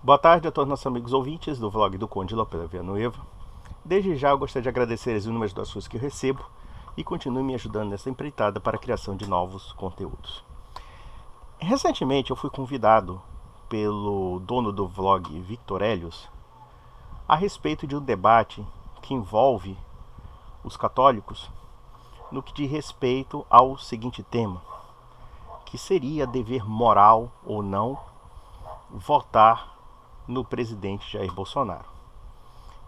Boa tarde a todos nossos amigos ouvintes do vlog do Conde Lopes Villanueva. Desde já eu gostaria de agradecer as inúmeras doações que eu recebo e continue me ajudando nessa empreitada para a criação de novos conteúdos. Recentemente eu fui convidado pelo dono do vlog Victor Helios a respeito de um debate que envolve os católicos no que diz respeito ao seguinte tema, que seria dever moral ou não votar no presidente Jair Bolsonaro.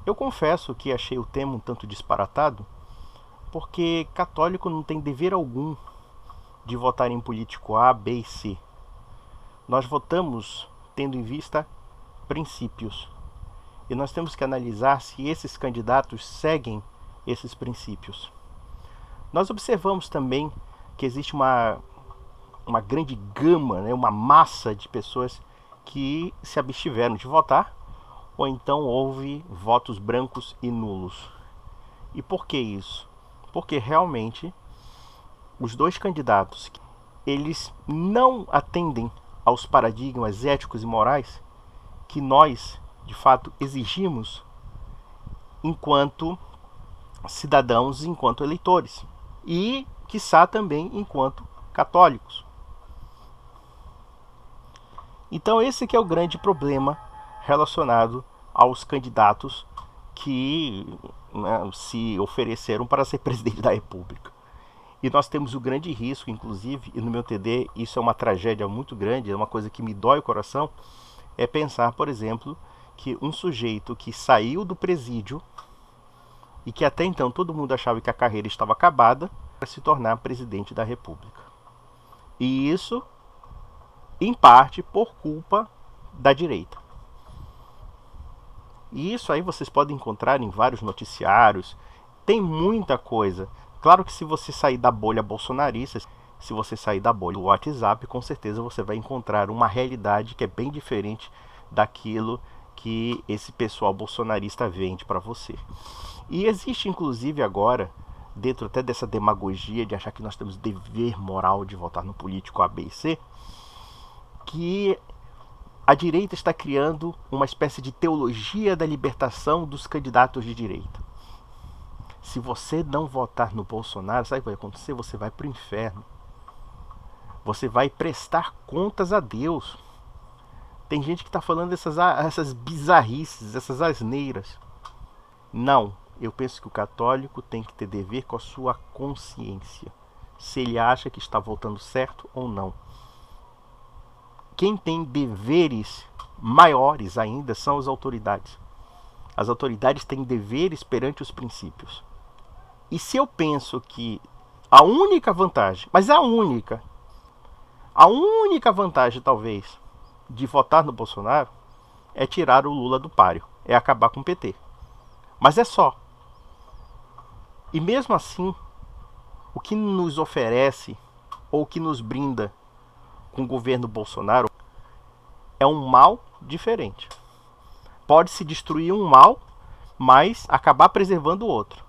Eu confesso que achei o tema um tanto disparatado, porque católico não tem dever algum de votar em político A, B e C. Nós votamos tendo em vista princípios. E nós temos que analisar se esses candidatos seguem esses princípios. Nós observamos também que existe uma grande gama, uma massa de pessoas que se abstiveram de votar, ou então houve votos brancos e nulos. E por que isso? Porque realmente os dois candidatos, eles não atendem aos paradigmas éticos e morais que nós, de fato, exigimos enquanto cidadãos, enquanto eleitores e, quiçá, também enquanto católicos. Então esse que é o grande problema relacionado aos candidatos que se ofereceram para ser presidente da República. E nós temos o grande risco, inclusive, e no meu TD isso é uma tragédia muito grande, é uma coisa que me dói o coração, é pensar, por exemplo, que um sujeito que saiu do presídio e que até então todo mundo achava que a carreira estava acabada, para se tornar presidente da República. E isso, em parte, por culpa da direita. E isso aí vocês podem encontrar em vários noticiários, tem muita coisa. Claro que se você sair da bolha bolsonarista, se você sair da bolha do WhatsApp, com certeza você vai encontrar uma realidade que é bem diferente daquilo que esse pessoal bolsonarista vende para você. E existe inclusive agora, dentro até dessa demagogia de achar que nós temos dever moral de votar no político A, B e C, que a direita está criando uma espécie de teologia da libertação dos candidatos de direita. Se você não votar no Bolsonaro, sabe o que vai acontecer? Você vai para o inferno. Você vai prestar contas a Deus. Tem gente que está falando essas bizarrices, essas asneiras. Não, eu penso que o católico tem que ter dever com a sua consciência. Se ele acha que está votando certo ou não. Quem tem deveres maiores ainda são as autoridades. As autoridades têm deveres perante os princípios. E se eu penso que a única vantagem, mas a única vantagem talvez de votar no Bolsonaro é tirar o Lula do páreo, é acabar com o PT. Mas é só. E mesmo assim, o que nos oferece ou o que nos brinda com o governo Bolsonaro é um mal diferente. Pode-se destruir um mal, mas acabar preservando o outro.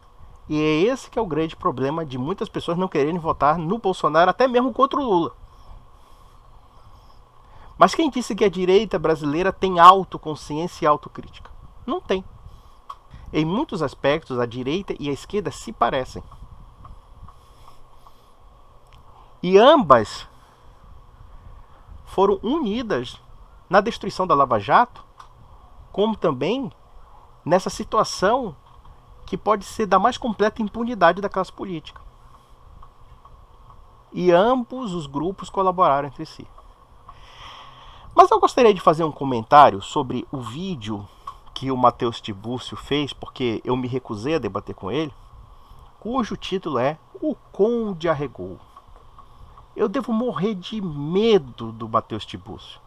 E é esse que é o grande problema de muitas pessoas não quererem votar no Bolsonaro, até mesmo contra o Lula. Mas quem disse que a direita brasileira tem autoconsciência e autocrítica? Não tem. Em muitos aspectos, a direita e a esquerda se parecem. E ambas foram unidas na destruição da Lava Jato, como também nessa situação que pode ser da mais completa impunidade da classe política. E ambos os grupos colaboraram entre si. Mas eu gostaria de fazer um comentário sobre o vídeo que o Matheus Tibúrcio fez, porque eu me recusei a debater com ele, cujo título é O Conde Arregou. Eu devo morrer de medo do Matheus Tibúrcio.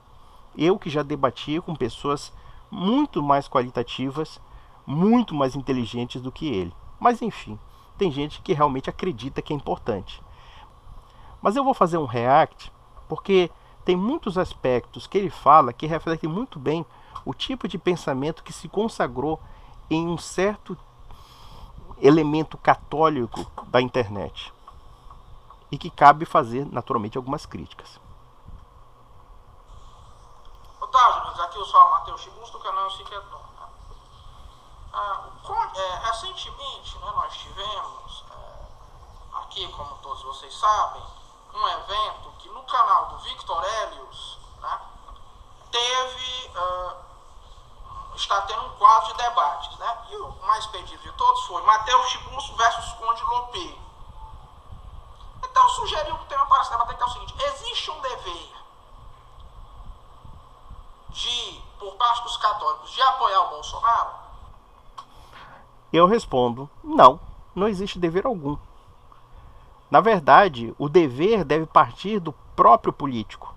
Eu que já debati com pessoas muito mais qualitativas, muito mais inteligentes do que ele. Mas enfim, tem gente que realmente acredita que é importante. Mas eu vou fazer um react, porque tem muitos aspectos que ele fala que refletem muito bem o tipo de pensamento que se consagrou em um certo elemento católico da internet. E que cabe fazer, naturalmente, algumas críticas. Otávio, Anos, aqui eu sou o Matheus Chibuns do canal Ciqueton. Recentemente, né, nós tivemos aqui, como todos vocês sabem, um evento que no canal do Victor Elios, né, está tendo um quadro de debates, né? E o mais pedido de todos foi Matheus Chibuns versus Conde Lopê. Então sugeriu o tema para se debater, que é o seguinte: existe um dever por parte dos católicos de apoiar o Bolsonaro? Eu respondo: não, não existe dever algum. Na verdade, o dever deve partir do próprio político.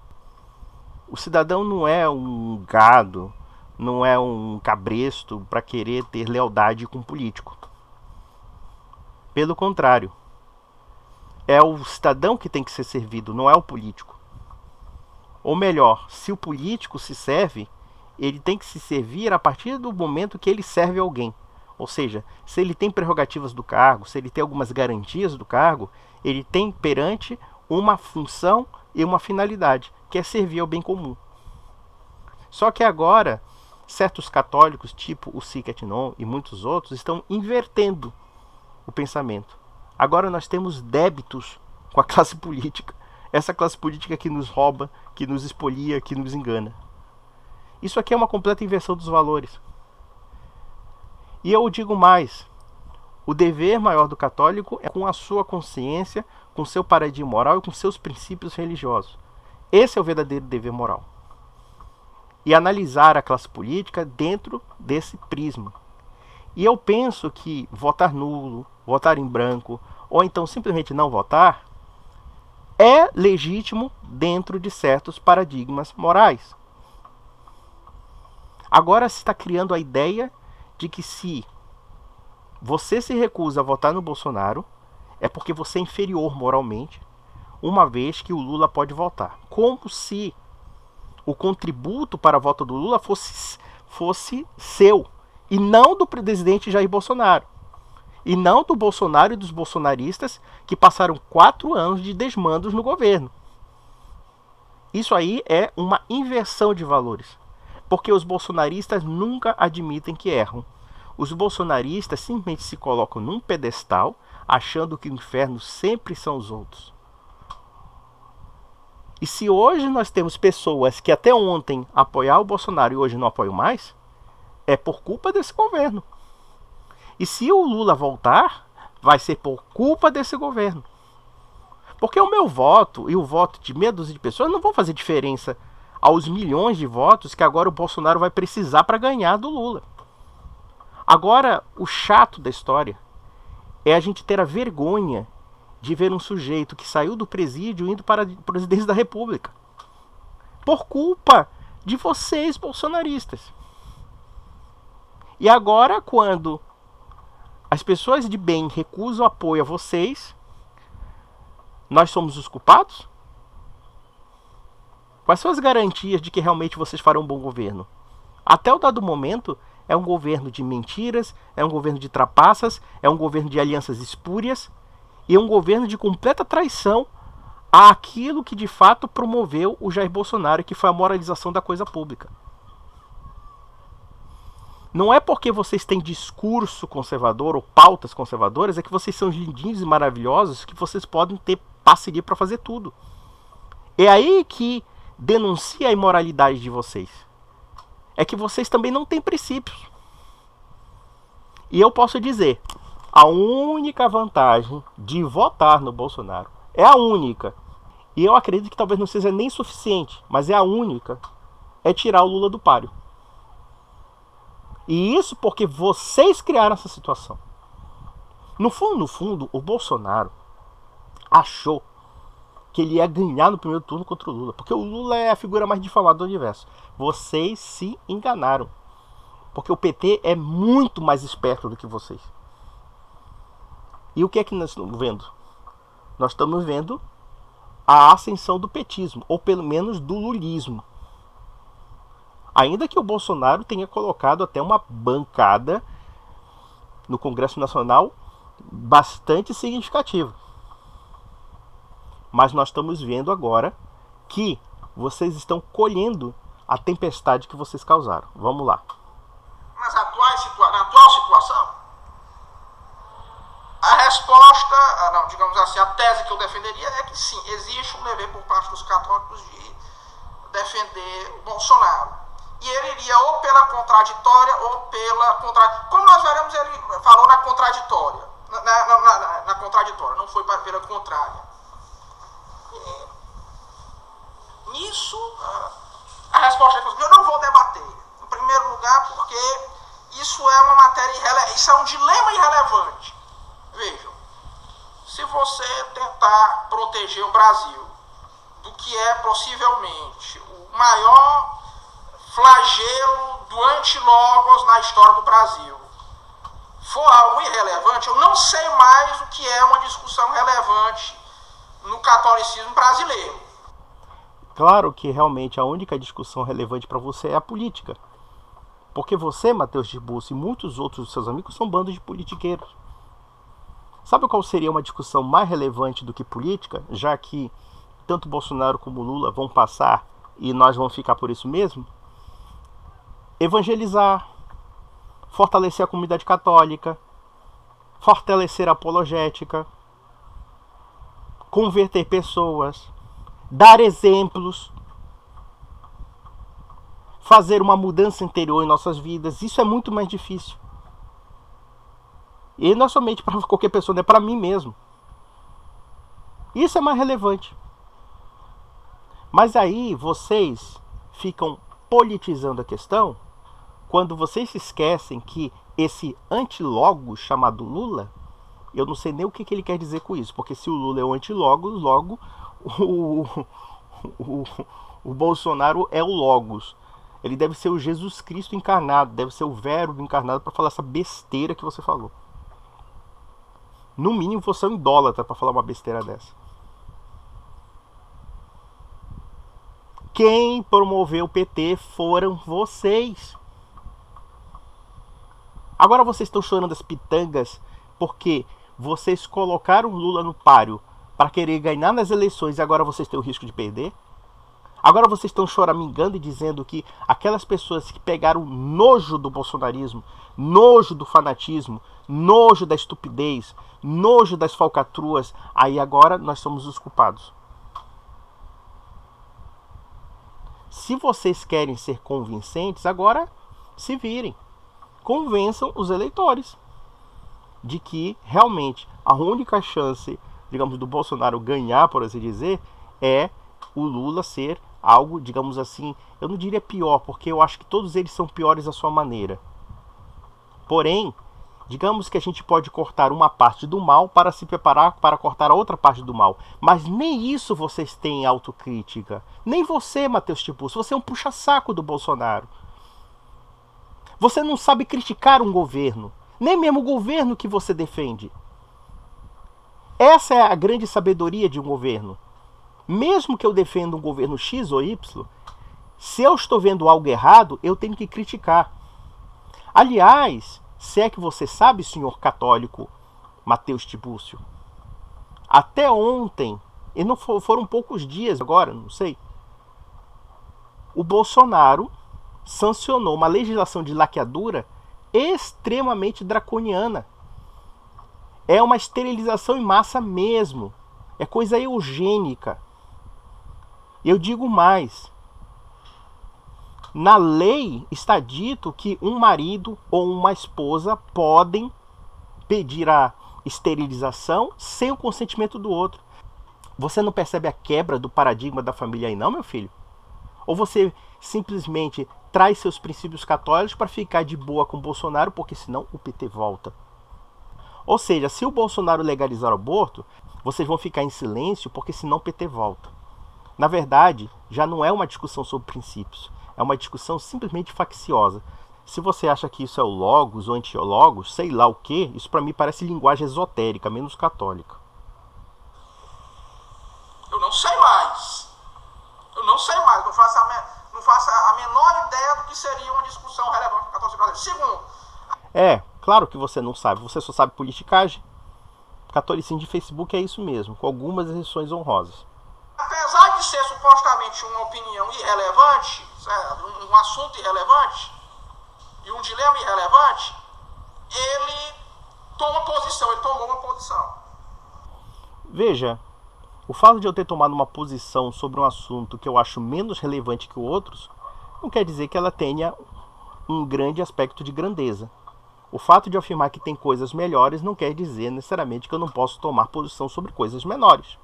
O cidadão não é um gado, não é um cabresto para querer ter lealdade com o político. Pelo contrário, é o cidadão que tem que ser servido, não é o político. Ou melhor, se o político se serve, ele tem que se servir a partir do momento que ele serve alguém. Ou seja, se ele tem prerrogativas do cargo, se ele tem algumas garantias do cargo, ele tem perante uma função e uma finalidade, que é servir ao bem comum. Só que agora, certos católicos, tipo o Ciqueton e muitos outros, estão invertendo o pensamento. Agora nós temos débitos com a classe política. Essa classe política que nos rouba, que nos expolia, que nos engana. Isso aqui é uma completa inversão dos valores. E eu digo mais: o dever maior do católico é com a sua consciência, com seu paradigma moral e com seus princípios religiosos. Esse é o verdadeiro dever moral. E analisar a classe política dentro desse prisma. E eu penso que votar nulo, votar em branco, ou então simplesmente não votar, é legítimo dentro de certos paradigmas morais. Agora se está criando a ideia de que se você se recusa a votar no Bolsonaro, é porque você é inferior moralmente, uma vez que o Lula pode votar. Como se o contributo para a volta do Lula fosse seu, e não do presidente Jair Bolsonaro. E não do Bolsonaro e dos bolsonaristas que passaram 4 anos de desmandos no governo. Isso aí é uma inversão de valores. Porque os bolsonaristas nunca admitem que erram. Os bolsonaristas simplesmente se colocam num pedestal, achando que o inferno sempre são os outros. E se hoje nós temos pessoas que até ontem apoiaram o Bolsonaro e hoje não apoiam mais, é por culpa desse governo. E se o Lula voltar, vai ser por culpa desse governo. Porque o meu voto e o voto de meia dúzia de pessoas não vão fazer diferença aos milhões de votos que agora o Bolsonaro vai precisar para ganhar do Lula. Agora, o chato da história é a gente ter a vergonha de ver um sujeito que saiu do presídio indo para a presidência da República. Por culpa de vocês, bolsonaristas. E agora, quando as pessoas de bem recusam apoio a vocês, nós somos os culpados? Quais são as garantias de que realmente vocês farão um bom governo? Até o dado momento, é um governo de mentiras, é um governo de trapaças, é um governo de alianças espúrias e é um governo de completa traição àquilo que de fato promoveu o Jair Bolsonaro, que foi a moralização da coisa pública. Não é porque vocês têm discurso conservador ou pautas conservadoras, é que vocês são lindinhos e maravilhosos, que vocês podem ter parceria para fazer tudo. É aí que denuncia a imoralidade de vocês. É que vocês também não têm princípios. E eu posso dizer, a única vantagem de votar no Bolsonaro, é a única, e eu acredito que talvez não seja nem suficiente, mas é a única, é tirar o Lula do páreo. E isso porque vocês criaram essa situação. No fundo, o Bolsonaro achou que ele ia ganhar no primeiro turno contra o Lula, porque o Lula é a figura mais difamada do universo. Vocês se enganaram, porque o PT é muito mais esperto do que vocês. E o que é que nós estamos vendo? Nós estamos vendo a ascensão do petismo, ou pelo menos do lulismo. Ainda que o Bolsonaro tenha colocado até uma bancada no Congresso Nacional bastante significativa. Mas nós estamos vendo agora que vocês estão colhendo a tempestade que vocês causaram. Vamos lá. Na atual situação, a resposta, digamos assim, a tese que eu defenderia é que sim, existe um dever por parte dos católicos de defender o Bolsonaro. E ele iria ou pela contraditória ou pela contraditória. Como nós veremos, ele falou na contraditória. Na contraditória, não foi pela contrária. E nisso, a resposta é que eu não vou debater. Em primeiro lugar, porque isso é uma matéria isso é um dilema irrelevante. Vejam, se você tentar proteger o Brasil do que é possivelmente o maior flagelo do antilogos na história do Brasil, for algo irrelevante, eu não sei mais o que é uma discussão relevante no catolicismo brasileiro. Claro que realmente a única discussão relevante para você é a política. Porque você, Matheus Tiburcio, e muitos outros dos seus amigos são bandos de politiqueiros. Sabe qual seria uma discussão mais relevante do que política, já que tanto Bolsonaro como Lula vão passar e nós vamos ficar por isso mesmo? Evangelizar, fortalecer a comunidade católica, fortalecer a apologética, converter pessoas, dar exemplos, fazer uma mudança interior em nossas vidas. Isso é muito mais difícil. E não é somente para qualquer pessoa, é para mim mesmo. Isso é mais relevante. Mas aí vocês ficam politizando a questão quando vocês se esquecem que esse antilogos chamado Lula, eu não sei nem o que ele quer dizer com isso, porque se o Lula é o antilogos, logo o Bolsonaro é o logos. Ele deve ser o Jesus Cristo encarnado, deve ser o verbo encarnado para falar essa besteira que você falou. No mínimo você é um idólatra para falar uma besteira dessa. Quem promoveu o PT foram vocês. Agora vocês estão chorando as pitangas porque vocês colocaram Lula no páreo para querer ganhar nas eleições e agora vocês têm o risco de perder? Agora vocês estão choramingando e dizendo que aquelas pessoas que pegaram nojo do bolsonarismo, nojo do fanatismo, nojo da estupidez, nojo das falcatruas, aí agora nós somos os culpados. Se vocês querem ser convincentes, agora se virem. Convençam os eleitores de que realmente a única chance, digamos, do Bolsonaro ganhar, por assim dizer, é o Lula ser algo, digamos assim, eu não diria pior, porque eu acho que todos eles são piores à sua maneira. Porém, digamos que a gente pode cortar uma parte do mal para se preparar para cortar a outra parte do mal. Mas nem isso vocês têm autocrítica. Nem você, Matheus Tiburcio, você é um puxa-saco do Bolsonaro. Você não sabe criticar um governo, nem mesmo o governo que você defende. Essa é a grande sabedoria de um governo. Mesmo que eu defenda um governo X ou Y, se eu estou vendo algo errado, eu tenho que criticar. Aliás, se é que você sabe, senhor católico Matheus Tiburcio, até ontem, e não foram poucos dias agora, não sei, o Bolsonaro sancionou uma legislação de laqueadura extremamente draconiana. É uma esterilização em massa mesmo. É coisa eugênica. Eu digo mais. Na lei está dito que um marido ou uma esposa podem pedir a esterilização sem o consentimento do outro. Você não percebe a quebra do paradigma da família aí não, meu filho? Ou você simplesmente traz seus princípios católicos para ficar de boa com o Bolsonaro, porque senão o PT volta? Ou seja, se o Bolsonaro legalizar o aborto, vocês vão ficar em silêncio, porque senão o PT volta. Na verdade, já não é uma discussão sobre princípios. É uma discussão simplesmente facciosa. Se você acha que isso é o logos ou antiologos, sei lá o que, isso para mim parece linguagem esotérica, menos católica. Eu não sei mais. Não faço a menor ideia do que seria uma discussão relevante para a brasileira. Segundo. Claro que você não sabe. Você só sabe politicagem. Catolicismo de Facebook é isso mesmo, com algumas exceções honrosas. Apesar de ser supostamente uma opinião irrelevante, um assunto irrelevante e um dilema irrelevante, ele toma posição, ele tomou uma posição. Veja, o fato de eu ter tomado uma posição sobre um assunto que eu acho menos relevante que outros, não quer dizer que ela tenha um grande aspecto de grandeza. O fato de eu afirmar que tem coisas melhores não quer dizer necessariamente que eu não posso tomar posição sobre coisas menores.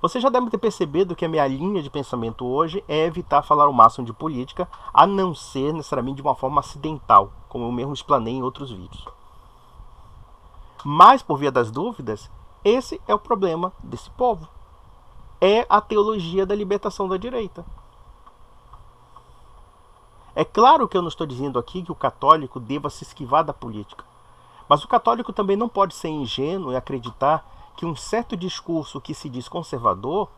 Você já deve ter percebido que a minha linha de pensamento hoje é evitar falar o máximo de política, a não ser necessariamente de uma forma acidental, como eu mesmo explanei em outros vídeos. Mas, por via das dúvidas, esse é o problema desse povo. É a teologia da libertação da direita. É claro que eu não estou dizendo aqui que o católico deva se esquivar da política. Mas o católico também não pode ser ingênuo e acreditar que um certo discurso que se diz conservador,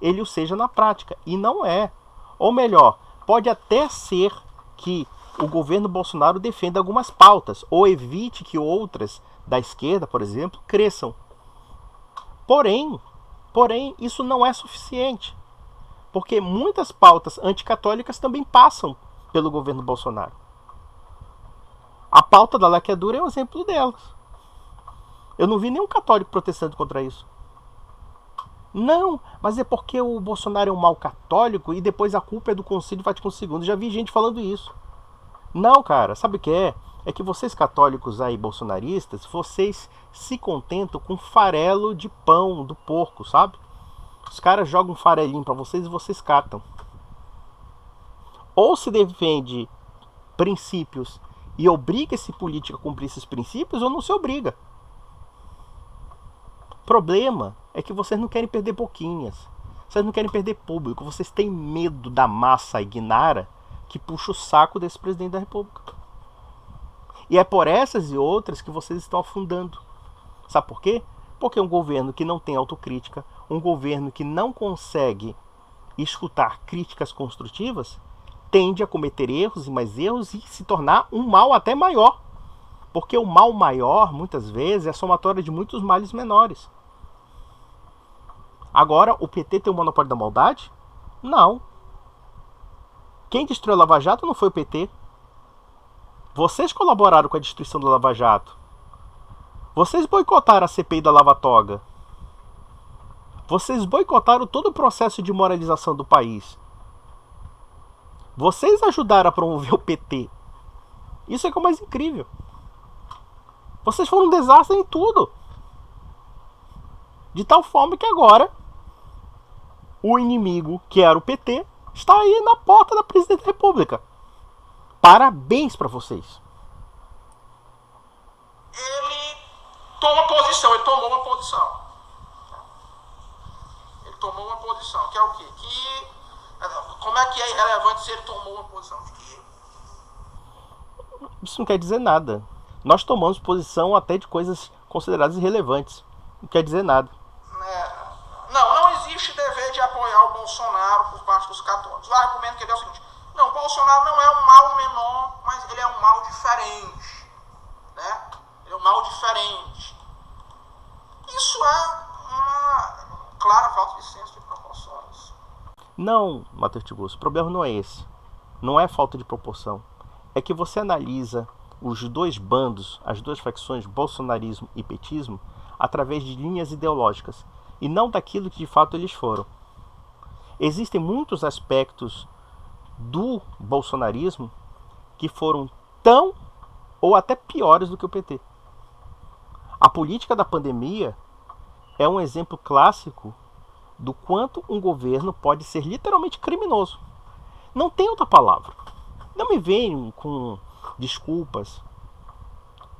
ele o seja na prática. E não é. Ou melhor, pode até ser que o governo Bolsonaro defenda algumas pautas, ou evite que outras da esquerda, por exemplo, cresçam. Porém, isso não é suficiente. Porque muitas pautas anticatólicas também passam pelo governo Bolsonaro. A pauta da laqueadura é um exemplo delas. Eu não vi nenhum católico protestando contra isso. Não, mas é porque o Bolsonaro é um mau católico e depois a culpa é do Concílio Vaticano II. Já vi gente falando isso. Não, cara, sabe o que é? É que vocês católicos aí, bolsonaristas, vocês se contentam com farelo de pão do porco, sabe? Os caras jogam um farelinho pra vocês e vocês catam. Ou se defende princípios e obriga esse político a cumprir esses princípios, ou não se obriga. O problema é que vocês não querem perder boquinhas. Vocês não querem perder público. Vocês têm medo da massa ignara que puxa o saco desse presidente da República. E é por essas e outras que vocês estão afundando. Sabe por quê? Porque é um governo que não tem autocrítica, um governo que não consegue escutar críticas construtivas, tende a cometer erros e mais erros e se tornar um mal até maior. Porque o mal maior, muitas vezes, é a somatória de muitos males menores. Agora, o PT tem o monopólio da maldade? Não. Quem destruiu a Lava Jato não foi o PT. Vocês colaboraram com a destruição da Lava Jato. Vocês boicotaram a CPI da Lava Toga. Vocês boicotaram todo o processo de moralização do país. Vocês ajudaram a promover o PT. Isso é que é o mais incrível. Vocês foram um desastre em tudo. De tal forma que agora o inimigo, que era o PT, está aí na porta da presidente da República. Parabéns para vocês. Ele toma posição, ele tomou uma posição. Ele tomou uma posição, que é o quê? Como é que é irrelevante se ele tomou uma posição? Isso não quer dizer nada. Nós tomamos posição até de coisas consideradas irrelevantes. Não quer dizer nada. Não existe dever de apoiar o Bolsonaro por parte dos católicos. O argumento que ele é o seguinte: não, o Bolsonaro não é um mal menor, mas ele é um mal diferente. Né? Ele é um mal diferente. Isso é uma clara falta de senso de proporções. Não, Matheus Tiburcio, o problema não é esse. Não é falta de proporção. É que você analisa os dois bandos, as duas facções, bolsonarismo e petismo, através de linhas ideológicas, e não daquilo que de fato eles foram. Existem muitos aspectos do bolsonarismo que foram tão ou até piores do que o PT. A política da pandemia é um exemplo clássico do quanto um governo pode ser literalmente criminoso. Não tem outra palavra. Não me venham com desculpas,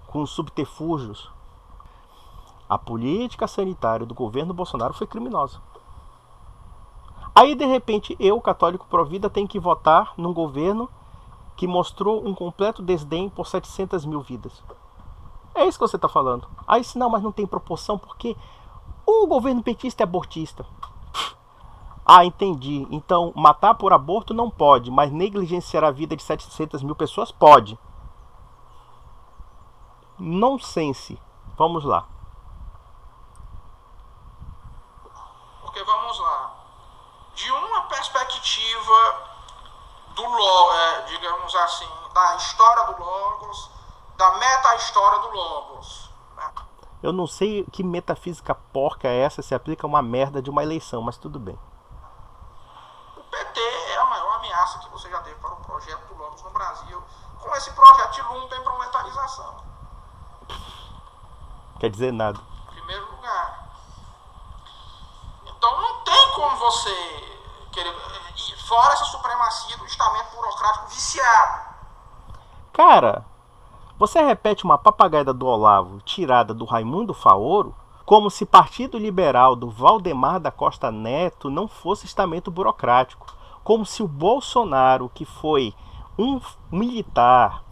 com subterfúgios. A política sanitária do governo Bolsonaro foi criminosa. Aí, de repente, eu, católico pró-vida, tenho que votar num governo que mostrou um completo desdém por 700 mil vidas. É isso que você está falando. Aí, não, mas não tem proporção porque o governo petista é abortista. Ah, entendi. Então, matar por aborto não pode, mas negligenciar a vida de 700 mil pessoas pode. Nonsense. Vamos lá. Porque vamos lá. De uma da meta-história do Logos. Né? Eu não sei que metafísica porca é essa, se aplica a uma merda de uma eleição, mas tudo bem. O PT é a maior ameaça que você já teve para o projeto do Logos no Brasil, com esse projeto de lumpenproletarização. Quer dizer nada. Em primeiro lugar. Então não tem como você querer... Fora essa supremacia do estamento burocrático viciado. Cara, você repete uma papagaida do Olavo tirada do Raimundo Faoro como se Partido Liberal do Valdemar da Costa Neto não fosse estamento burocrático. Como se o Bolsonaro, que foi um militar,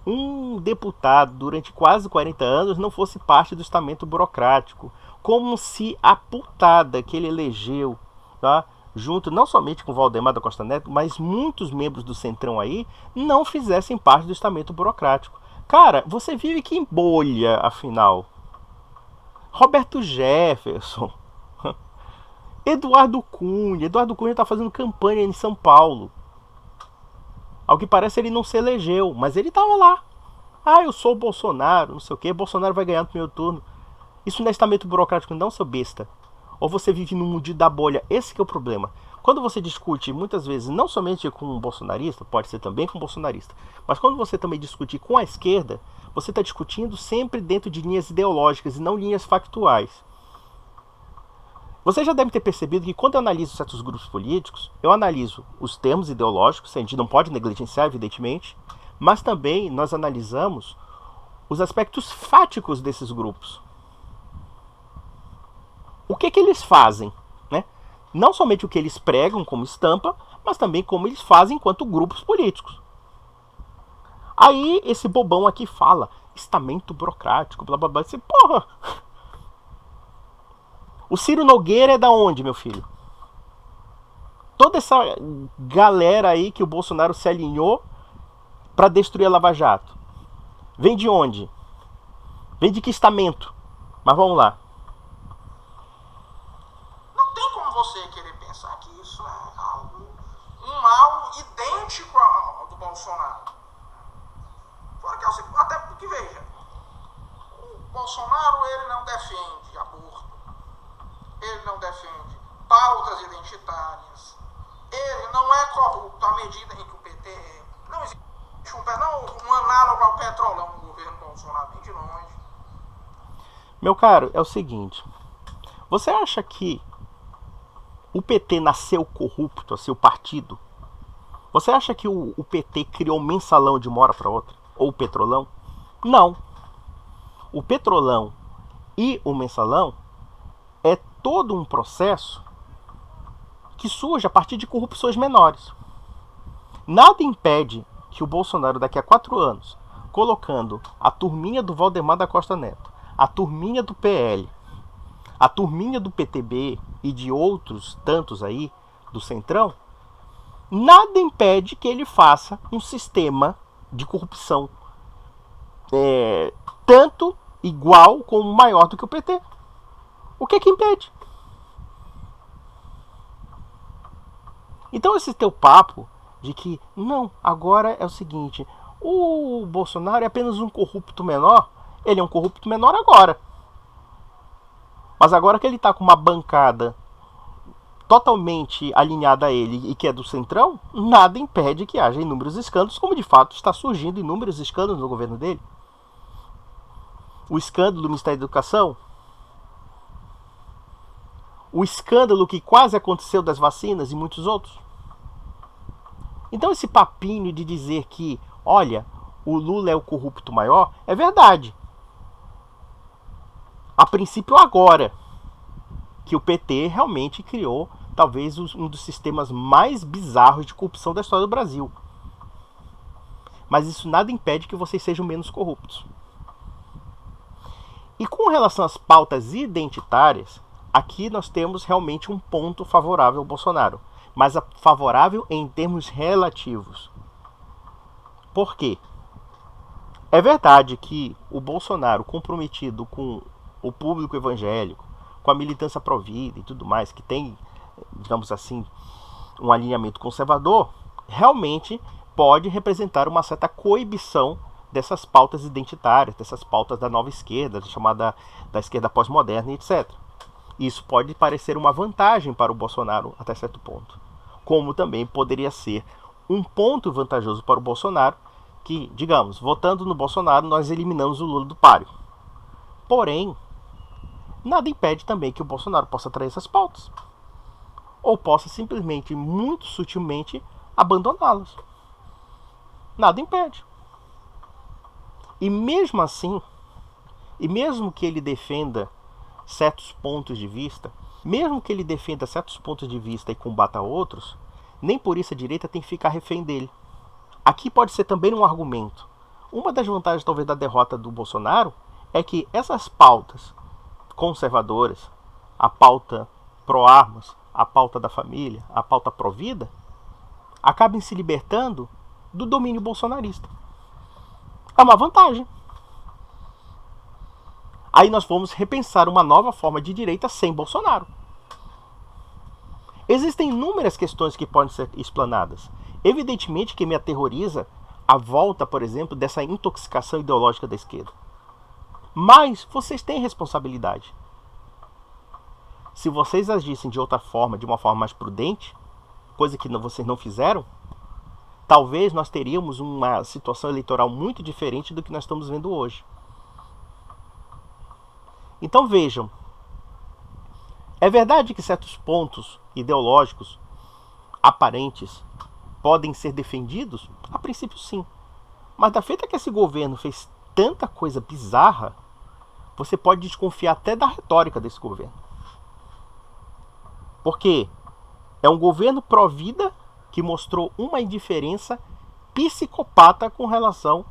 um deputado durante quase 40 anos, não fosse parte do estamento burocrático. Como se a putada que ele elegeu, tá, junto não somente com o Valdemar da Costa Neto, mas muitos membros do Centrão aí, não fizessem parte do estamento burocrático. Cara, você vive que em bolha, afinal. Roberto Jefferson, Eduardo Cunha está fazendo campanha em São Paulo. Ao que parece ele não se elegeu, mas ele estava lá. Ah, eu sou o Bolsonaro, não sei o que, Bolsonaro vai ganhar no primeiro turno. Isso não é estamento burocrático não, seu besta. Ou você vive no mundinho da bolha, esse que é o problema. Quando você discute, muitas vezes, não somente com um bolsonarista, pode ser também com um bolsonarista, mas quando você também discute com a esquerda, você está discutindo sempre dentro de linhas ideológicas e não linhas factuais. Você já deve ter percebido que quando eu analiso certos grupos políticos, eu analiso os termos ideológicos, a gente não pode negligenciar, evidentemente, mas também nós analisamos os aspectos fáticos desses grupos. O que eles fazem, né? Não somente o que eles pregam como estampa, mas também como eles fazem enquanto grupos políticos. Aí esse bobão aqui fala, estamento burocrático, blá blá blá, você, porra! O Ciro Nogueira é da onde, meu filho? Toda essa galera aí que o Bolsonaro se alinhou para destruir a Lava Jato. Vem de onde? Vem de que estamento? Mas vamos lá. Não tem como você querer pensar que isso é algo, um mal idêntico ao do Bolsonaro. Fora que até porque, veja, o Bolsonaro ele não defende aborto. Ele não defende pautas identitárias. Ele não é corrupto à medida em que o PT é. Não existe um análogo ao petrolão no governo Bolsonaro, nem de longe. Meu caro, é o seguinte. Você acha que o PT nasceu corrupto, seu partido? Você acha que o PT criou um mensalão de uma hora para outra? Ou o petrolão? Não. O petrolão e o mensalão é todo um processo que surge a partir de corrupções menores. Nada impede que o Bolsonaro daqui a 4 anos, colocando a turminha do Valdemar da Costa Neto, a turminha do PL, a turminha do PTB e de outros tantos aí do Centrão, nada impede que ele faça um sistema de corrupção tanto igual como maior do que o PT. O que impede? Então esse teu papo de que, não, agora é o seguinte, o Bolsonaro é apenas um corrupto menor, ele é um corrupto menor agora. Mas agora que ele está com uma bancada totalmente alinhada a ele e que é do Centrão, nada impede que haja inúmeros escândalos, como de fato está surgindo inúmeros escândalos no governo dele. O escândalo do Ministério da Educação, o escândalo que quase aconteceu das vacinas e muitos outros. Então esse papinho de dizer que, olha, o Lula é o corrupto maior, é verdade. A princípio agora, que o PT realmente criou talvez um dos sistemas mais bizarros de corrupção da história do Brasil. Mas isso nada impede que vocês sejam menos corruptos. E com relação às pautas identitárias, aqui nós temos realmente um ponto favorável ao Bolsonaro, mas favorável em termos relativos. Por quê? É verdade que o Bolsonaro, comprometido com o público evangélico, com a militância pró-vida e tudo mais, que tem, digamos assim, um alinhamento conservador, realmente pode representar uma certa coibição dessas pautas identitárias, dessas pautas da nova esquerda, chamada da esquerda pós-moderna, etc. Isso pode parecer uma vantagem para o Bolsonaro até certo ponto, como também poderia ser um ponto vantajoso para o Bolsonaro, que, digamos, votando no Bolsonaro, nós eliminamos o Lula do páreo. Porém, nada impede também que o Bolsonaro possa trair essas pautas, ou possa simplesmente, muito sutilmente, abandoná-las. Nada impede. E mesmo assim, e mesmo que ele defenda certos pontos de vista, mesmo que ele defenda certos pontos de vista e combata outros, nem por isso a direita tem que ficar refém dele. Aqui pode ser também um argumento. Uma das vantagens, talvez, da derrota do Bolsonaro é que essas pautas conservadoras, a pauta pró-armas, a pauta da família, a pauta pró-vida, acabem se libertando do domínio bolsonarista. É uma vantagem. Aí nós vamos repensar uma nova forma de direita sem Bolsonaro. Existem inúmeras questões que podem ser explanadas. Evidentemente que me aterroriza a volta, por exemplo, dessa intoxicação ideológica da esquerda. Mas vocês têm responsabilidade. Se vocês agissem de outra forma, de uma forma mais prudente, coisa que vocês não fizeram, talvez nós teríamos uma situação eleitoral muito diferente do que nós estamos vendo hoje. Então vejam, é verdade que certos pontos ideológicos aparentes podem ser defendidos? A princípio sim. Mas da feita que esse governo fez tanta coisa bizarra, você pode desconfiar até da retórica desse governo. Porque é um governo pró-vida que mostrou uma indiferença psicopata com relação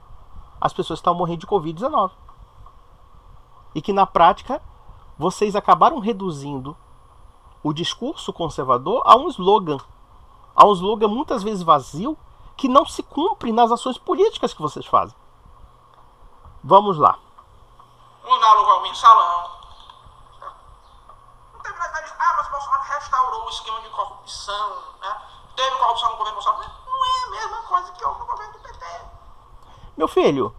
às pessoas que estão morrendo de Covid-19. E que na prática vocês acabaram reduzindo o discurso conservador a um slogan muitas vezes vazio, que não se cumpre nas ações políticas que vocês fazem. Vamos lá. Um análogo ao mensalão. Não teve nada de mas o Bolsonaro restaurou o esquema de corrupção, né? Teve corrupção no governo Bolsonaro. Não é a mesma coisa que houve no governo do PT. Meu filho,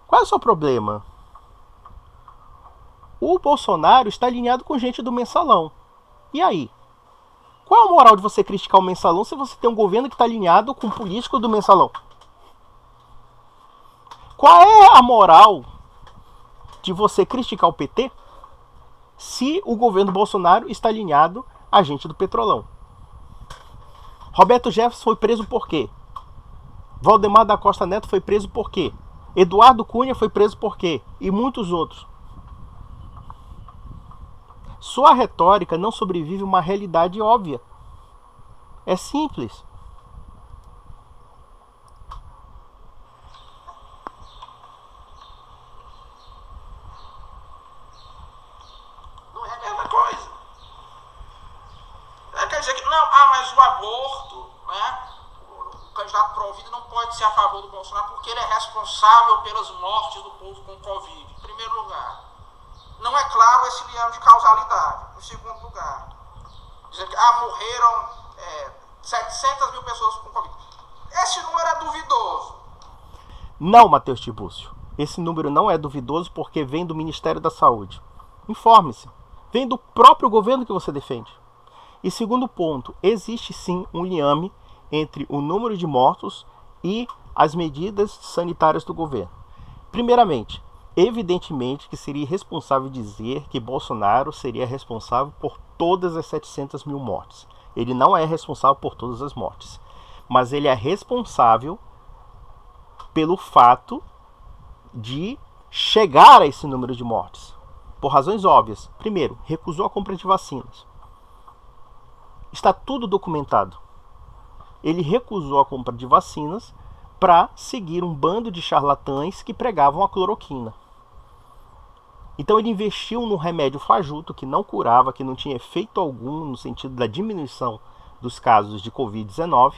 qual é o seu problema? O Bolsonaro está alinhado com gente do mensalão. E aí? Qual é a moral de você criticar o mensalão se você tem um governo que está alinhado com o político do mensalão? Qual é a moral de você criticar o PT se o governo Bolsonaro está alinhado a gente do Petrolão? Roberto Jefferson foi preso por quê? Valdemar da Costa Neto foi preso por quê? Eduardo Cunha foi preso por quê? E muitos outros. Sua retórica não sobrevive a uma realidade óbvia. É simples. Não é a mesma coisa. Quer dizer que, não, mas o aborto, né? O candidato pró-vida não pode ser a favor do Bolsonaro porque ele é responsável pelas mortes do povo com Covid. Em primeiro lugar. Não é claro esse liame de causalidade. Em segundo lugar, dizendo que morreram 700 mil pessoas com Covid. Esse número é duvidoso. Não, Matheus Tibúrcio. Esse número não é duvidoso porque vem do Ministério da Saúde. Informe-se. Vem do próprio governo que você defende. E segundo ponto, existe sim um liame entre o número de mortos e as medidas sanitárias do governo. Primeiramente, evidentemente que seria irresponsável dizer que Bolsonaro seria responsável por todas as 700 mil mortes. Ele não é responsável por todas as mortes. Mas ele é responsável pelo fato de chegar a esse número de mortes. Por razões óbvias. Primeiro, recusou a compra de vacinas. Está tudo documentado. Ele recusou a compra de vacinas para seguir um bando de charlatães que pregavam a cloroquina. Então ele investiu num remédio fajuto que não curava, que não tinha efeito algum no sentido da diminuição dos casos de Covid-19,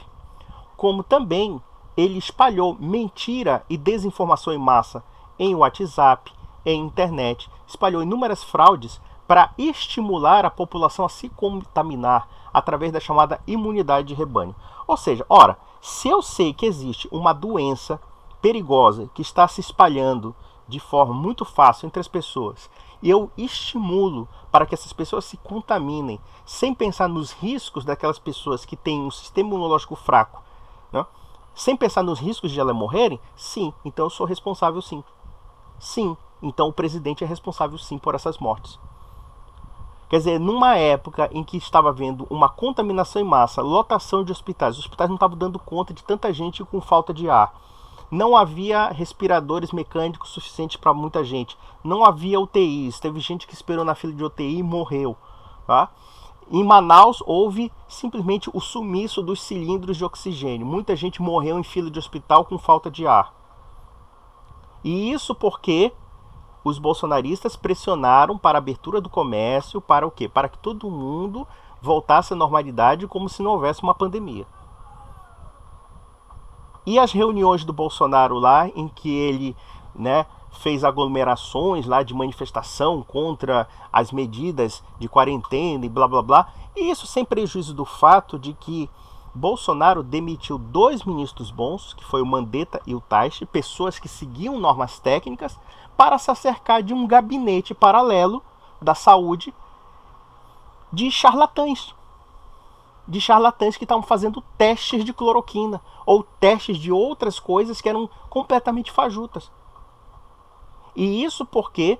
como também ele espalhou mentira e desinformação em massa em WhatsApp, em internet, espalhou inúmeras fraudes para estimular a população a se contaminar através da chamada imunidade de rebanho. Ou seja, ora, se eu sei que existe uma doença perigosa que está se espalhando de forma muito fácil entre as pessoas, e eu estimulo para que essas pessoas se contaminem, sem pensar nos riscos daquelas pessoas que têm um sistema imunológico fraco, né? Sem pensar nos riscos de elas morrerem, sim, então eu sou responsável sim. Sim, então o presidente é responsável sim por essas mortes. Quer dizer, numa época em que estava havendo uma contaminação em massa, lotação de hospitais, os hospitais não estavam dando conta de tanta gente com falta de ar. Não havia respiradores mecânicos suficientes para muita gente. Não havia UTIs. Teve gente que esperou na fila de UTI e morreu. Tá? Em Manaus houve simplesmente o sumiço dos cilindros de oxigênio. Muita gente morreu em fila de hospital com falta de ar. E isso porque os bolsonaristas pressionaram para a abertura do comércio, para o quê? Para que todo mundo voltasse à normalidade como se não houvesse uma pandemia. E as reuniões do Bolsonaro lá, em que ele, né, fez aglomerações lá de manifestação contra as medidas de quarentena e blá blá blá, e isso sem prejuízo do fato de que Bolsonaro demitiu 2 ministros bons, que foi o Mandetta e o Taixe, pessoas que seguiam normas técnicas, para se acercar de um gabinete paralelo da saúde de charlatães. De charlatães que estavam fazendo testes de cloroquina ou testes de outras coisas que eram completamente fajutas. E isso porque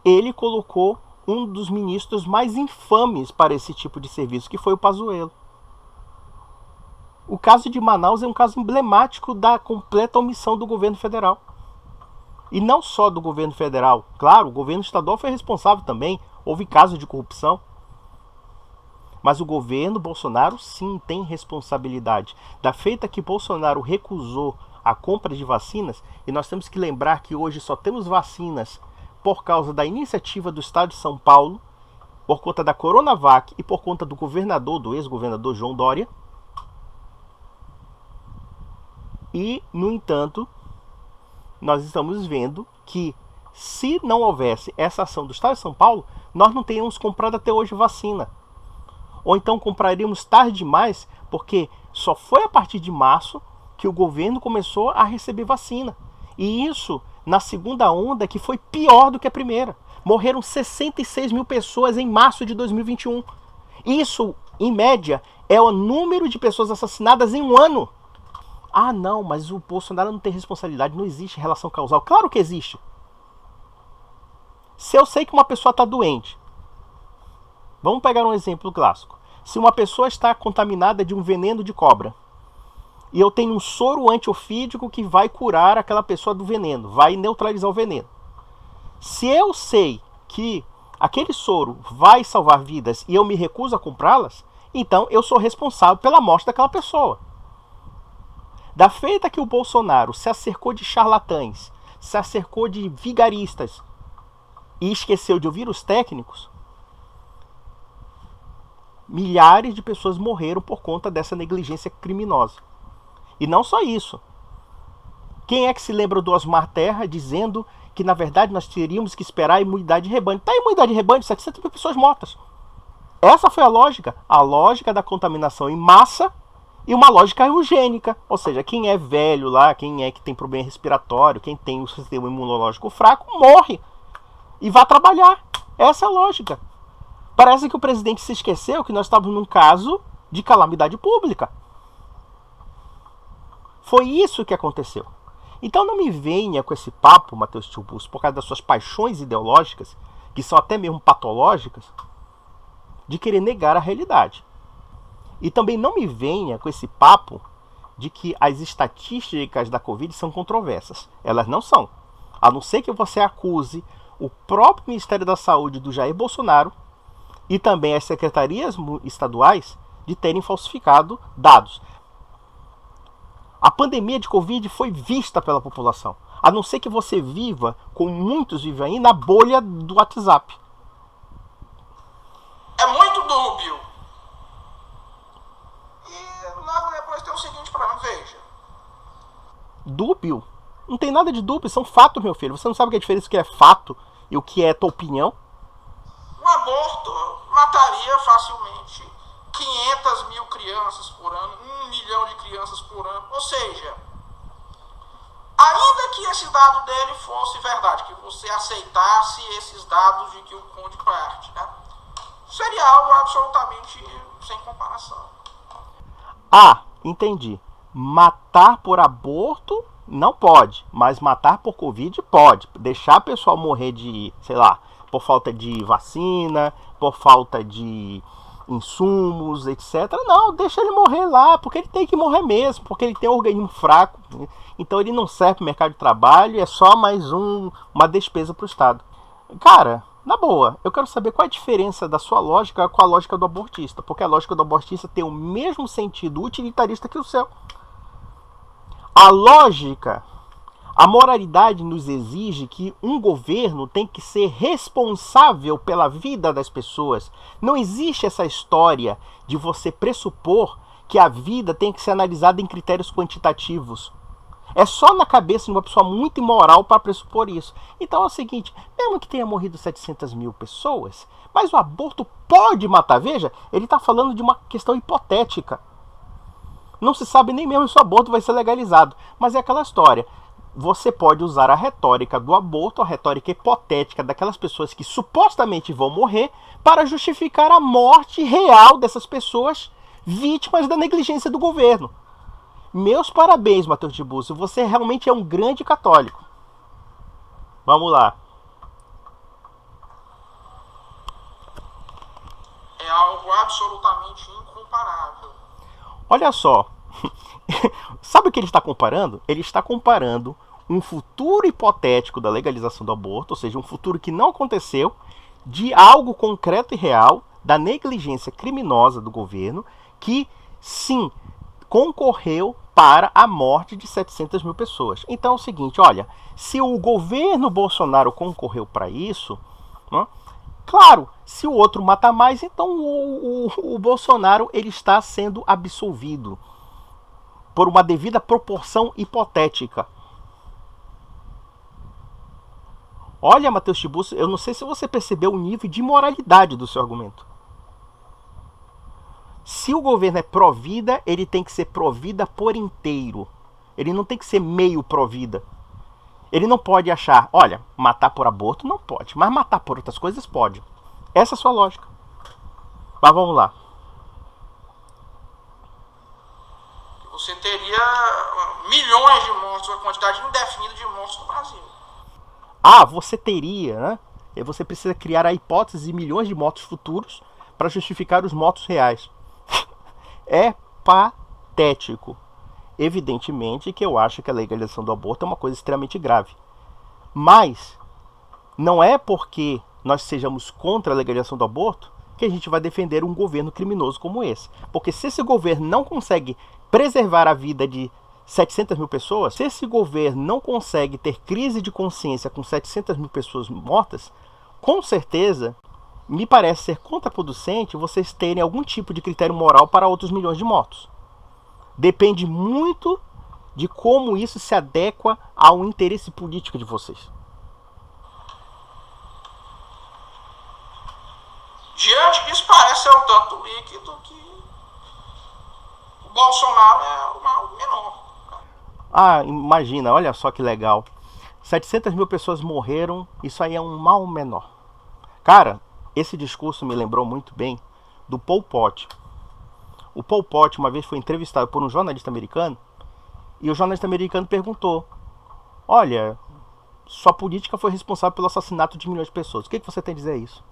ele colocou um dos ministros mais infames para esse tipo de serviço, que foi o Pazuello. O caso de Manaus é um caso emblemático da completa omissão do governo federal. E não só do governo federal. Claro, o governo estadual foi responsável também. Houve casos de corrupção. Mas o governo Bolsonaro sim tem responsabilidade. Da feita que Bolsonaro recusou a compra de vacinas, e nós temos que lembrar que hoje só temos vacinas por causa da iniciativa do Estado de São Paulo, por conta da Coronavac e por conta do governador, do ex-governador João Dória. E, no entanto, nós estamos vendo que se não houvesse essa ação do Estado de São Paulo, nós não teríamos comprado até hoje vacina. Ou então compraríamos tarde demais, porque só foi a partir de março que o governo começou a receber vacina. E isso na segunda onda, que foi pior do que a primeira. Morreram 66 mil pessoas em março de 2021. Isso, em média, é o número de pessoas assassinadas em um ano. Ah, não, mas o Bolsonaro não tem responsabilidade, não existe relação causal. Claro que existe. Se eu sei que uma pessoa está doente, vamos pegar um exemplo clássico. Se uma pessoa está contaminada de um veneno de cobra, e eu tenho um soro antiofídico que vai curar aquela pessoa do veneno, vai neutralizar o veneno. Se eu sei que aquele soro vai salvar vidas e eu me recuso a comprá-las, então eu sou responsável pela morte daquela pessoa. Da feita que o Bolsonaro se acercou de charlatães, se acercou de vigaristas e esqueceu de ouvir os técnicos, milhares de pessoas morreram por conta dessa negligência criminosa. E não só isso. Quem é que se lembra do Osmar Terra dizendo que, na verdade, nós teríamos que esperar a imunidade de rebanho? Tá a imunidade de rebanho, 700 mil pessoas mortas. Essa foi a lógica da contaminação em massa e uma lógica eugênica. Ou seja, quem é velho lá, quem é que tem problema respiratório, quem tem o sistema imunológico fraco, morre e vai trabalhar. Essa é a lógica. Parece que o presidente se esqueceu que nós estávamos num caso de calamidade pública. Foi isso que aconteceu. Então não me venha com esse papo, Matheus Tibus, por causa das suas paixões ideológicas, que são até mesmo patológicas, de querer negar a realidade. E também não me venha com esse papo de que as estatísticas da Covid são controversas. Elas não são. A não ser que você acuse o próprio Ministério da Saúde do Jair Bolsonaro e também as secretarias estaduais de terem falsificado dados. A pandemia de Covid foi vista pela população. A não ser que você viva, como muitos vivem aí, na bolha do WhatsApp. É muito dúbio. E logo depois tem o seguinte problema, veja. Dúbio? Não tem nada de dúbio, são fatos, meu filho. Você não sabe o que é a diferença, o que é fato e o que é tua opinião? Um aborto mataria facilmente 500 mil crianças por ano, 1 milhão de crianças por ano. Ou seja, Ainda que esse dado dele fosse verdade, que você aceitasse esses dados de que o Conde parte, né? Seria algo absolutamente sem comparação. Ah, entendi. Matar por aborto não pode, mas matar por Covid pode. Deixar o pessoal morrer de, sei lá, por falta de vacina, por falta de insumos, etc. Não, deixa ele morrer lá, porque ele tem que morrer mesmo, porque ele tem um organismo fraco, né? Então ele não serve para o mercado de trabalho, é só mais uma despesa para o Estado. Cara, na boa, eu quero saber qual é a diferença da sua lógica com a lógica do abortista, porque a lógica do abortista tem o mesmo sentido utilitarista que o seu. A lógica, a moralidade nos exige que um governo tem que ser responsável pela vida das pessoas. Não existe essa história de você pressupor que a vida tem que ser analisada em critérios quantitativos. É só na cabeça de uma pessoa muito imoral para pressupor isso. Então é o seguinte, mesmo que tenha morrido 700 mil pessoas, mas o aborto pode matar. Veja, ele está falando de uma questão hipotética. Não se sabe nem mesmo se o aborto vai ser legalizado. Mas é aquela história. Você pode usar a retórica do aborto, a retórica hipotética daquelas pessoas que supostamente vão morrer, para justificar a morte real dessas pessoas vítimas da negligência do governo. Meus parabéns, Matheus Tiburcio. Você realmente é um grande católico. Vamos lá. É algo absolutamente incomparável. Olha só. Sabe o que ele está comparando? Ele está comparando um futuro hipotético da legalização do aborto, ou seja, um futuro que não aconteceu, de algo concreto e real, da negligência criminosa do governo, que sim, concorreu para a morte de 700 mil pessoas. Então é o seguinte, olha, se o governo Bolsonaro concorreu para isso, né, claro, se o outro mata mais, então o Bolsonaro ele está sendo absolvido por uma devida proporção hipotética. Olha, Matheus Tiburcio, eu não sei se você percebeu o nível de imoralidade do seu argumento. Se o governo é pró-vida, ele tem que ser pró-vida por inteiro. Ele não tem que ser meio pró-vida. Ele não pode achar, olha, matar por aborto não pode, mas matar por outras coisas pode. Essa é a sua lógica. Mas vamos lá. Você teria milhões de mortos, uma quantidade indefinida de mortos no Brasil. Ah, você teria, né? E você precisa criar a hipótese de milhões de mortos futuros para justificar os mortos reais. É patético. Evidentemente que eu acho que a legalização do aborto é uma coisa extremamente grave. Mas não é porque nós sejamos contra a legalização do aborto que a gente vai defender um governo criminoso como esse. Porque se esse governo não consegue preservar a vida de 700 mil pessoas, se esse governo não consegue ter crise de consciência com 700 mil pessoas mortas, com certeza me parece ser contraproducente vocês terem algum tipo de critério moral para outros milhões de mortos. Depende muito de como isso se adequa ao interesse político de vocês. Diante disso, parece ser um tanto líquido que o Bolsonaro é o mal menor. Ah, imagina, olha só que legal. 700 mil pessoas morreram, isso aí é um mal menor. Cara, esse discurso me lembrou muito bem do Pol Pot. O Pol Pot uma vez foi entrevistado por um jornalista americano e o jornalista americano perguntou: olha, sua política foi responsável pelo assassinato de milhões de pessoas. O que você tem a dizer a isso?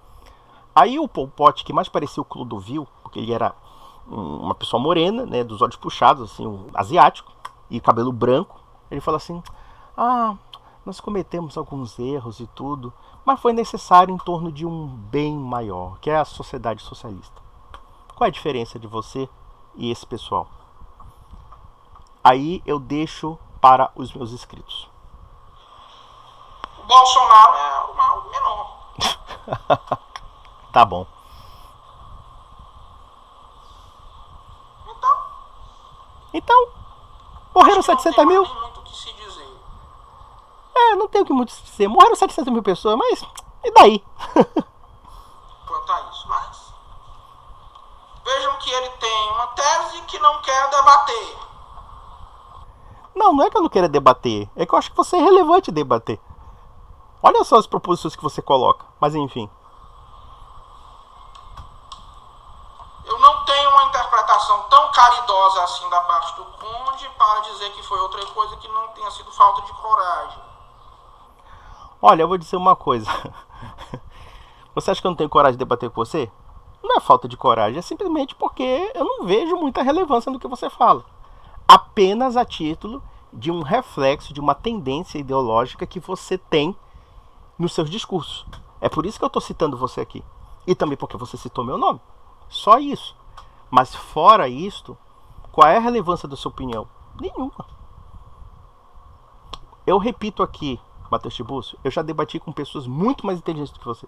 Aí o Pol Pot, que mais parecia o Clodovil, porque ele era uma pessoa morena, né, dos olhos puxados, assim, um asiático, e cabelo branco, ele falou assim: ah, nós cometemos alguns erros e tudo, mas foi necessário em torno de um bem maior, que é a sociedade socialista. Qual é a diferença de você e esse pessoal? Aí eu deixo para os meus inscritos. O Bolsonaro é o mal menor. Tá bom. Então, morreram 700 mil? Não tem muito o que se dizer. Não tem o que muito se dizer. Morreram 700 mil pessoas, mas e daí? Quanto a isso, mas vejam que ele tem uma tese que não quer debater. Não é que eu não queira debater. É que eu acho que você é relevante debater. Olha só as proposições que você coloca. Mas enfim. Eu não tenho uma interpretação tão caridosa assim da parte do Conde para dizer que foi outra coisa que não tenha sido falta de coragem. Olha, eu vou dizer uma coisa. Você acha que eu não tenho coragem de debater com você? Não é falta de coragem, é simplesmente porque eu não vejo muita relevância no que você fala. Apenas a título de um reflexo, de uma tendência ideológica que você tem nos seus discursos. É por isso que eu estou citando você aqui. E também porque você citou meu nome. Só isso. Mas fora isto, qual é a relevância da sua opinião? Nenhuma. Eu repito aqui, Matheus Tiburcio, eu já debati com pessoas muito mais inteligentes do que você.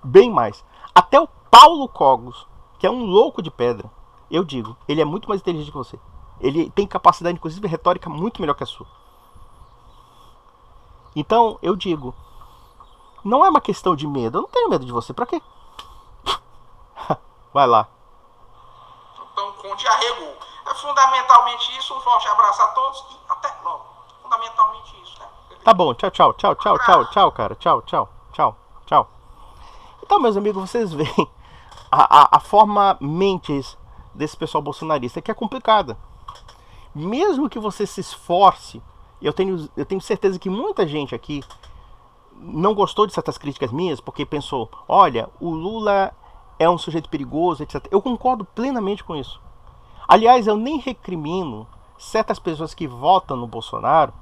Bem mais. Até o Paulo Cogos, que é um louco de pedra, eu digo, ele é muito mais inteligente que você. Ele tem capacidade, inclusive, retórica muito melhor que a sua. Então, eu digo, não é uma questão de medo. Eu não tenho medo de você. Pra quê? Vai lá. Então, o Conde arregou. É fundamentalmente isso. Um forte abraço a todos e até logo. Fundamentalmente isso, né? Tá bom. Tchau, tchau, tchau, tchau, tchau, tchau, cara. Tchau, tchau, tchau, tchau. Então, meus amigos, vocês veem a forma mentes desse pessoal bolsonarista que é complicada. Mesmo que você se esforce, eu tenho certeza que muita gente aqui não gostou de certas críticas minhas, porque pensou, olha, o Lula é um sujeito perigoso, etc. Eu concordo plenamente com isso. Aliás, eu nem recrimino certas pessoas que votam no Bolsonaro,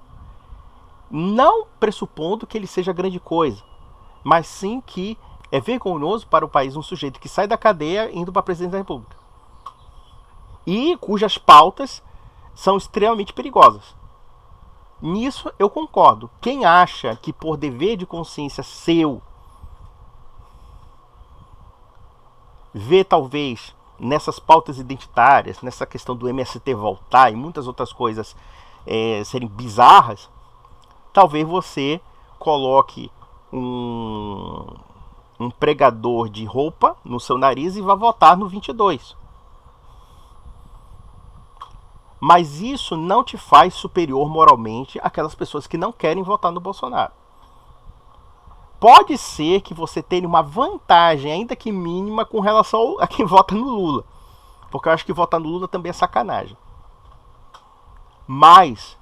não pressupondo que ele seja grande coisa, mas sim que é vergonhoso para o país um sujeito que sai da cadeia indo para a presidência da República. E cujas pautas são extremamente perigosas. Nisso eu concordo. Quem acha que por dever de consciência seu vê talvez nessas pautas identitárias, nessa questão do MST voltar e muitas outras coisas serem bizarras, talvez você coloque um pregador de roupa no seu nariz e vá votar no 22. Mas isso não te faz superior moralmente àquelas pessoas que não querem votar no Bolsonaro. Pode ser que você tenha uma vantagem, ainda que mínima, com relação a quem vota no Lula. Porque eu acho que votar no Lula também é sacanagem. Mas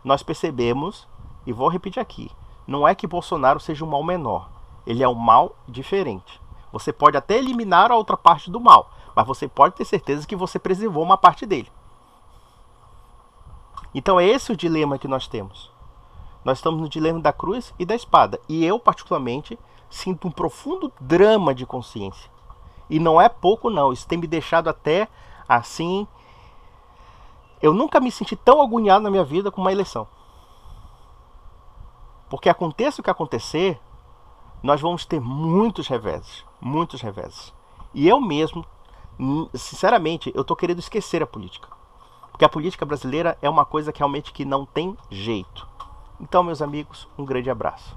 nós percebemos, e vou repetir aqui, não é que Bolsonaro seja um mal menor. Ele é um mal diferente. Você pode até eliminar a outra parte do mal, mas você pode ter certeza que você preservou uma parte dele. Então é esse o dilema que nós temos. Nós estamos no dilema da cruz e da espada. E eu, particularmente, sinto um profundo drama de consciência. E não é pouco, não. Isso tem me deixado até, assim... Eu nunca me senti tão agoniado na minha vida com uma eleição. Porque aconteça o que acontecer, nós vamos ter muitos reveses. Muitos reveses. E eu mesmo, sinceramente, eu estou querendo esquecer a política. Porque a política brasileira é uma coisa que realmente que não tem jeito. Então, meus amigos, um grande abraço.